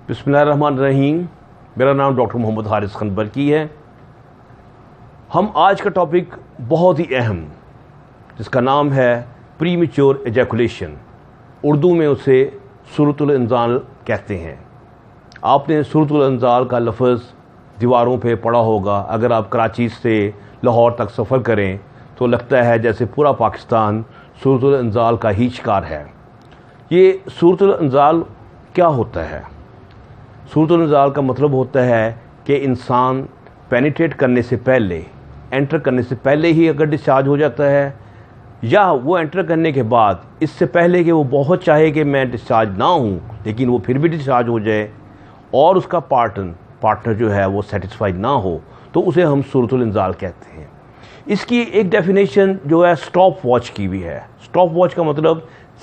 بسم اللہ الرحمن الرحیم۔ میرا نام ڈاکٹر محمد حارث خنبرکی ہے۔ ہم آج کا ٹاپک بہت ہی اہم، جس کا نام ہے پری میچور ایجیکولیشن، اردو میں اسے صورت الانزال کہتے ہیں۔ آپ نے صورت الانزال کا لفظ دیواروں پہ پڑھا ہوگا۔ اگر آپ کراچی سے لاہور تک سفر کریں تو لگتا ہے جیسے پورا پاکستان صورت الانزال کا ہی شکار ہے۔ یہ صورت الانزال کیا ہوتا ہے؟ صورت الانزال کا مطلب ہوتا ہے کہ انسان پینیٹریٹ کرنے سے پہلے، انٹر کرنے سے پہلے ہی اگر ڈسچارج ہو جاتا ہے، یا وہ انٹر کرنے کے بعد اس سے پہلے کہ وہ بہت چاہے کہ میں ڈسچارج نہ ہوں لیکن وہ پھر بھی ڈسچارج ہو جائے اور اس کا پارٹنر جو ہے وہ سیٹسفائی نہ ہو، تو اسے ہم صورت الانزال کہتے ہیں۔ اس کی ایک ڈیفینیشن جو ہے اسٹاپ واچ کی بھی ہے۔ اسٹاپ واچ کا مطلب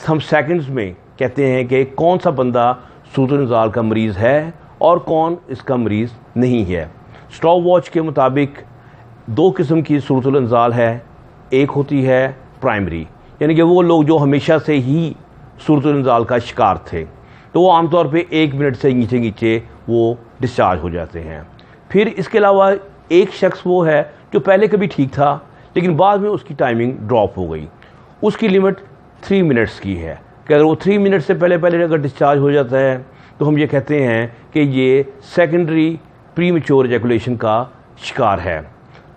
ہم سیکنڈز میں کہتے ہیں کہ کون سا بندہ صورت الانزال کا مریض ہے اور کون اس کا مریض نہیں ہے۔ اسٹاپ واچ کے مطابق دو قسم کی صورت الانزال ہے۔ ایک ہوتی ہے پرائمری، یعنی کہ وہ لوگ جو ہمیشہ سے ہی صورت الانزال کا شکار تھے، تو وہ عام طور پہ 1 منٹ سے نیچے وہ ڈسچارج ہو جاتے ہیں۔ پھر اس کے علاوہ ایک شخص وہ ہے جو پہلے کبھی ٹھیک تھا لیکن بعد میں اس کی ٹائمنگ ڈراپ ہو گئی۔ اس کی لمٹ 3 منٹس کی ہے کہ اگر وہ 3 منٹ سے پہلے اگر ڈسچارج ہو جاتا ہے تو ہم یہ کہتے ہیں کہ یہ سیکنڈری پری میچور ایجیکولیشن کا شکار ہے۔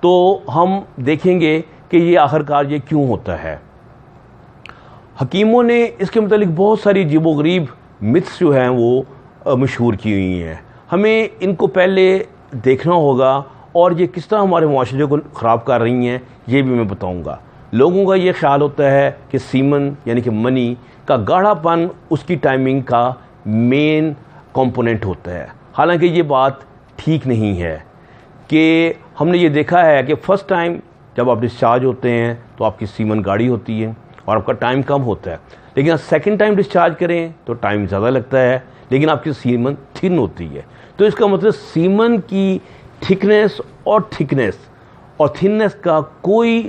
تو ہم دیکھیں گے کہ یہ آخرکار یہ کیوں ہوتا ہے۔ حکیموں نے اس کے متعلق بہت ساری عجیب و غریب متس جو ہیں وہ مشہور کی ہوئی ہیں۔ ہمیں ان کو پہلے دیکھنا ہوگا اور یہ کس طرح ہمارے معاشرے کو خراب کر رہی ہیں یہ بھی میں بتاؤں گا۔ لوگوں کا یہ خیال ہوتا ہے کہ سیمن یعنی کہ منی کا گاڑھا پن اس کی ٹائمنگ کا مین کمپوننٹ ہوتا ہے، حالانکہ یہ بات ٹھیک نہیں ہے۔ کہ ہم نے یہ دیکھا ہے کہ فرسٹ ٹائم جب آپ ڈسچارج ہوتے ہیں تو آپ کی سیمن گاڑھی ہوتی ہے اور آپ کا ٹائم کم ہوتا ہے، لیکن آپ سیکنڈ ٹائم ڈسچارج کریں تو ٹائم زیادہ لگتا ہے لیکن آپ کی سیمن تھن ہوتی ہے۔ تو اس کا مطلب سیمن کی تھکنیس اور تھننس کا کوئی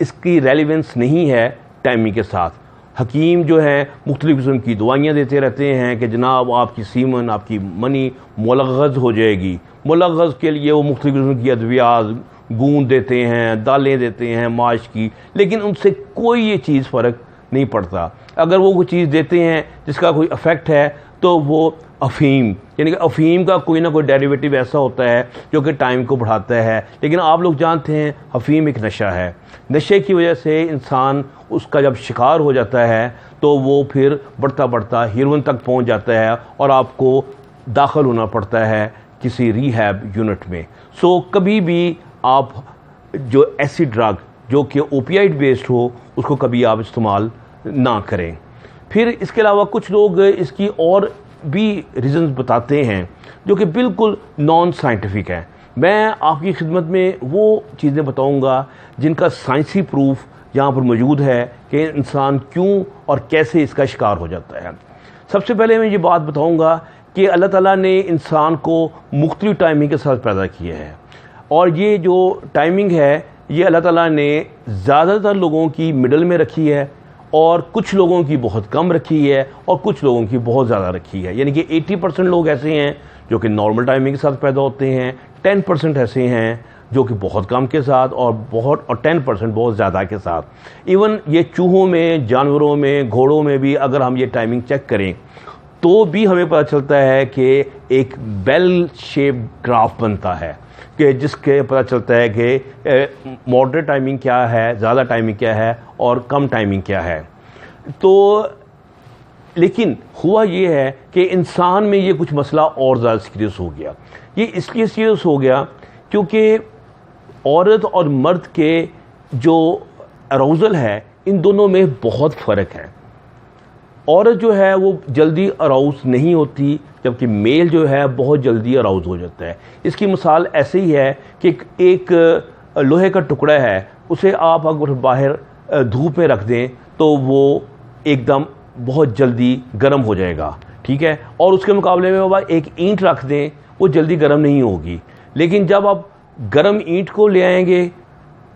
اس کی ریلیونس نہیں ہے ٹائمنگ کے ساتھ۔ حکیم جو ہیں مختلف قسم کی دوائیاں دیتے رہتے ہیں کہ جناب آپ کی سیمن، آپ کی منی ملغز ہو جائے گی۔ ملغز کے لیے وہ مختلف قسم کی ادویات، گوند دیتے ہیں، دالیں دیتے ہیں ماش کی، لیکن ان سے کوئی یہ چیز فرق نہیں پڑتا۔ اگر وہ کوئی چیز دیتے ہیں جس کا کوئی افیکٹ ہے تو وہ افیم، یعنی کہ افیم کا کوئی نہ کوئی ڈیریویٹو ایسا ہوتا ہے جو کہ ٹائم کو بڑھاتا ہے، لیکن آپ لوگ جانتے ہیں افیم ایک نشہ ہے۔ نشے کی وجہ سے انسان اس کا جب شکار ہو جاتا ہے تو وہ پھر بڑھتا ہیروئن تک پہنچ جاتا ہے اور آپ کو داخل ہونا پڑتا ہے کسی ریہیب یونٹ میں۔ سو کبھی بھی آپ جو ایسی ڈرگ جو کہ اوپیائڈ بیسڈ ہو اس کو کبھی آپ استعمال نہ کریں۔ پھر اس کے علاوہ کچھ لوگ اس کی اور بھی ریزنز بتاتے ہیں جو کہ بالکل نان سائنٹیفک ہیں۔ میں آپ کی خدمت میں وہ چیزیں بتاؤں گا جن کا سائنسی پروف یہاں پر موجود ہے کہ انسان کیوں اور کیسے اس کا شکار ہو جاتا ہے۔ سب سے پہلے میں یہ بات بتاؤں گا کہ اللہ تعالیٰ نے انسان کو مختلف ٹائمنگ کے ساتھ پیدا کیا ہے، اور یہ جو ٹائمنگ ہے یہ اللہ تعالیٰ نے زیادہ تر لوگوں کی مڈل میں رکھی ہے اور کچھ لوگوں کی بہت کم رکھی ہے اور کچھ لوگوں کی بہت زیادہ رکھی ہے۔ یعنی کہ 80% لوگ ایسے ہیں جو کہ نارمل ٹائمنگ کے ساتھ پیدا ہوتے ہیں، 10% ایسے ہیں جو کہ بہت کم کے ساتھ اور 10% بہت زیادہ کے ساتھ۔ ایون یہ چوہوں میں، جانوروں میں، گھوڑوں میں بھی اگر ہم یہ ٹائمنگ چیک کریں تو بھی ہمیں پتہ چلتا ہے کہ ایک بیل شیپ گراف بنتا ہے کہ جس کے پتہ چلتا ہے کہ ماڈریٹ ٹائمنگ کیا ہے، زیادہ ٹائمنگ کیا ہے اور کم ٹائمنگ کیا ہے۔ تو لیکن ہوا یہ ہے کہ انسان میں یہ کچھ مسئلہ اور زیادہ سیریس ہو گیا۔ یہ اس لیے سیریس ہو گیا کیونکہ عورت اور مرد کے جو اراؤزل ہے ان دونوں میں بہت فرق ہے۔ عورت جو ہے وہ جلدی اراؤز نہیں ہوتی جبکہ میل جو ہے بہت جلدی اراؤز ہو جاتا ہے۔ اس کی مثال ایسے ہی ہے کہ ایک لوہے کا ٹکڑا ہے، اسے آپ اگر باہر دھوپ میں رکھ دیں تو وہ ایک دم بہت جلدی گرم ہو جائے گا، ٹھیک ہے، اور اس کے مقابلے میں ایک اینٹ رکھ دیں وہ جلدی گرم نہیں ہوگی۔ لیکن جب آپ گرم اینٹ کو لے آئیں گے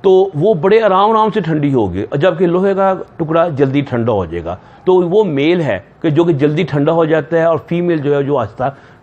تو وہ بڑے آرام سے ٹھنڈی ہوگی، جبکہ لوہے کا ٹکڑا جلدی ٹھنڈا ہو جائے گا۔ تو وہ میل ہے کہ جو کہ جلدی ٹھنڈا ہو جاتا ہے اور فیمیل جو ہے جو آہستہ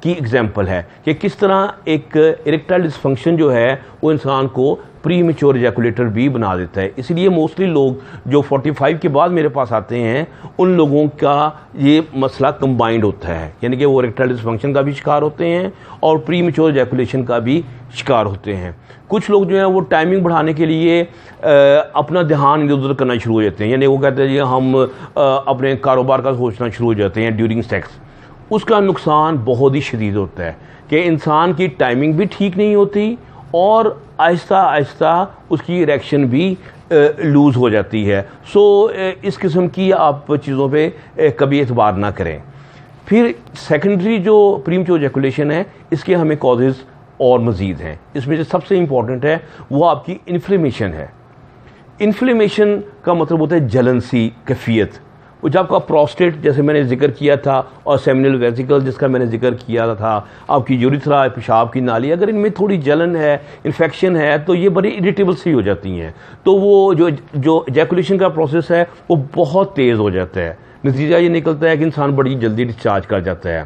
کی ایگزامپل ہے کہ کس طرح ایک اریکٹائل ڈسفنکشن جو ہے وہ انسان کو پری میچور ایجیکولیٹر بھی بنا دیتا ہے. اس لیے موسٹلی لوگ جو 45 کے بعد میرے پاس آتے ہیں ان لوگوں کا یہ مسئلہ کمبائنڈ ہوتا ہے, یعنی کہ وہ اریکٹائل ڈسفنکشن کا بھی شکار ہوتے ہیں اور پری میچور ایجیکولیشن کا بھی شکار ہوتے ہیں. کچھ لوگ جو ہیں وہ ٹائمنگ بڑھانے کے لیے اپنا دھیان ادھر ادھر کرنا شروع ہو جاتے ہیں, یعنی وہ کہتے ہیں جی ہم اپنے کاروبار کا سوچنا شروع ہو جاتے ہیں ڈیورنگ سیکس. اس کا نقصان بہت ہی شدید ہوتا ہے کہ انسان کی ٹائمنگ بھی ٹھیک نہیں ہوتی اور آہستہ آہستہ اس کی اریکشن بھی لوز ہو جاتی ہے. سو اس قسم کی آپ چیزوں پہ کبھی اعتبار نہ کریں. پھر سیکنڈری جو پریمیچور ایجیکولیشن ہے اس کے ہمیں کازز اور مزید ہیں. اس میں جو سب سے امپورٹنٹ ہے وہ آپ کی انفلیمیشن ہے. انفلیمیشن کا مطلب ہوتا ہے جلن سی کیفیت. وہ جب آپ کا پروسٹیٹ جیسے میں نے ذکر کیا تھا اور سیمینل ویزیکل جس کا میں نے ذکر کیا تھا, آپ کی یوریتھرا پیشاب کی نالی, اگر ان میں تھوڑی جلن ہے انفیکشن ہے تو یہ بڑی اریٹیبل سی ہو جاتی ہیں, تو وہ جو ایجیکولیشن کا پروسیس ہے وہ بہت تیز ہو جاتا ہے. نتیجہ یہ نکلتا ہے کہ انسان بڑی جلدی ڈسچارج کر جاتا ہے.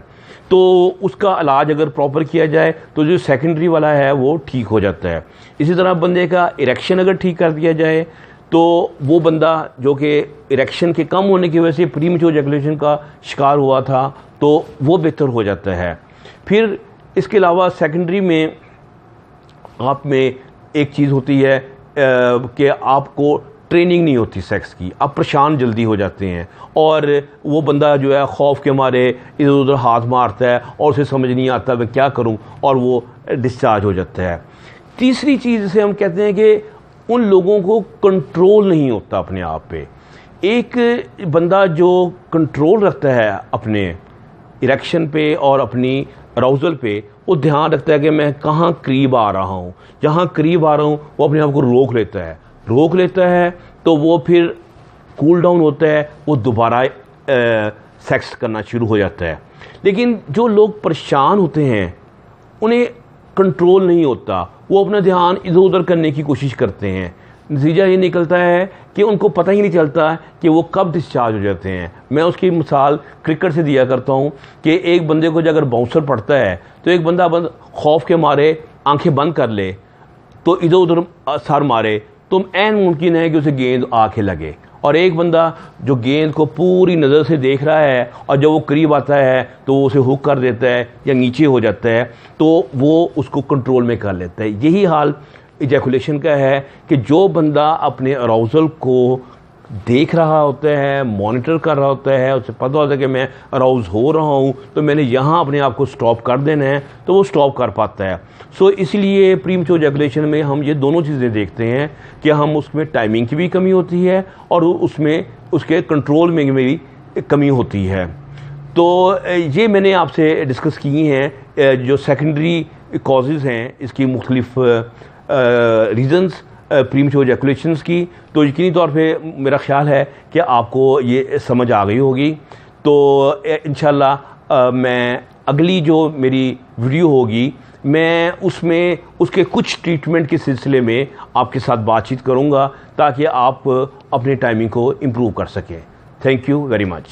تو اس کا علاج اگر پراپر کیا جائے تو جو سیکنڈری والا ہے وہ ٹھیک ہو جاتا ہے. اسی طرح بندے کا اریکشن اگر ٹھیک کر دیا جائے تو وہ بندہ جو کہ اریکشن کے کم ہونے کی وجہ سے پری میچور ایجیکولیشن کا شکار ہوا تھا تو وہ بہتر ہو جاتا ہے. پھر اس کے علاوہ سیکنڈری میں آپ میں ایک چیز ہوتی ہے کہ آپ کو ٹریننگ نہیں ہوتی سیکس کی, آپ پریشان جلدی ہو جاتے ہیں اور وہ بندہ جو ہے خوف کے مارے ادھر ادھر ہاتھ مارتا ہے اور اسے سمجھ نہیں آتا میں کیا کروں اور وہ ڈسچارج ہو جاتا ہے. تیسری چیز جسے ہم کہتے ہیں کہ ان لوگوں کو کنٹرول نہیں ہوتا اپنے آپ پہ. ایک بندہ جو کنٹرول رکھتا ہے اپنے اریکشن پہ اور اپنی اراؤزل پہ, وہ دھیان رکھتا ہے کہ میں کہاں قریب آ رہا ہوں, جہاں قریب آ رہا ہوں وہ اپنے آپ کو روک لیتا ہے تو وہ پھر کول ڈاؤن ہوتا ہے, وہ دوبارہ سیکس کرنا شروع ہو جاتا ہے. لیکن جو لوگ پریشان ہوتے ہیں انہیں کنٹرول نہیں ہوتا, وہ اپنا دھیان ادھر ادھر کرنے کی کوشش کرتے ہیں. نتیجہ یہ نکلتا ہے کہ ان کو پتہ ہی نہیں چلتا کہ وہ کب ڈسچارج ہو جاتے ہیں. میں اس کی مثال کرکٹ سے دیا کرتا ہوں کہ ایک بندے کو اگر باؤنسر پڑتا ہے تو ایک بندہ خوف کے مارے آنکھیں بند کر لے تو ادھر ادھر سر مارے تو عین ممکن ہے کہ اسے گیند آ کے لگے, اور ایک بندہ جو گیند کو پوری نظر سے دیکھ رہا ہے اور جب وہ قریب آتا ہے تو وہ اسے ہک کر دیتا ہے یا نیچے ہو جاتا ہے تو وہ اس کو کنٹرول میں کر لیتا ہے. یہی حال ایجیکولیشن کا ہے کہ جو بندہ اپنے اراؤزل کو دیکھ رہا ہوتا ہے, مانیٹر کر رہا ہوتا ہے, اسے پتہ ہوتا ہے کہ میں اراؤز ہو رہا ہوں تو میں نے یہاں اپنے آپ کو سٹاپ کر دینا ہے, تو وہ سٹاپ کر پاتا ہے. سو اس لیے پری میچور ایجیکولیشن میں ہم یہ دونوں چیزیں دیکھتے ہیں کہ ہم اس میں ٹائمنگ کی بھی کمی ہوتی ہے اور اس میں اس کے کنٹرول میں بھی کمی ہوتی ہے. تو یہ میں نے آپ سے ڈسکس کی ہیں جو سیکنڈری کازز ہیں اس کی مختلف ریزنز پری میچور ایجیکولیشنز کی. تو یقینی طور پہ میرا خیال ہے کہ آپ کو یہ سمجھ آ گئی ہوگی. تو انشاءاللہ میں اگلی جو میری ویڈیو ہوگی میں اس میں اس کے کچھ ٹریٹمنٹ کے سلسلے میں آپ کے ساتھ بات چیت کروں گا تاکہ آپ اپنے ٹائمنگ کو امپروو کر سکیں. Thank you very much.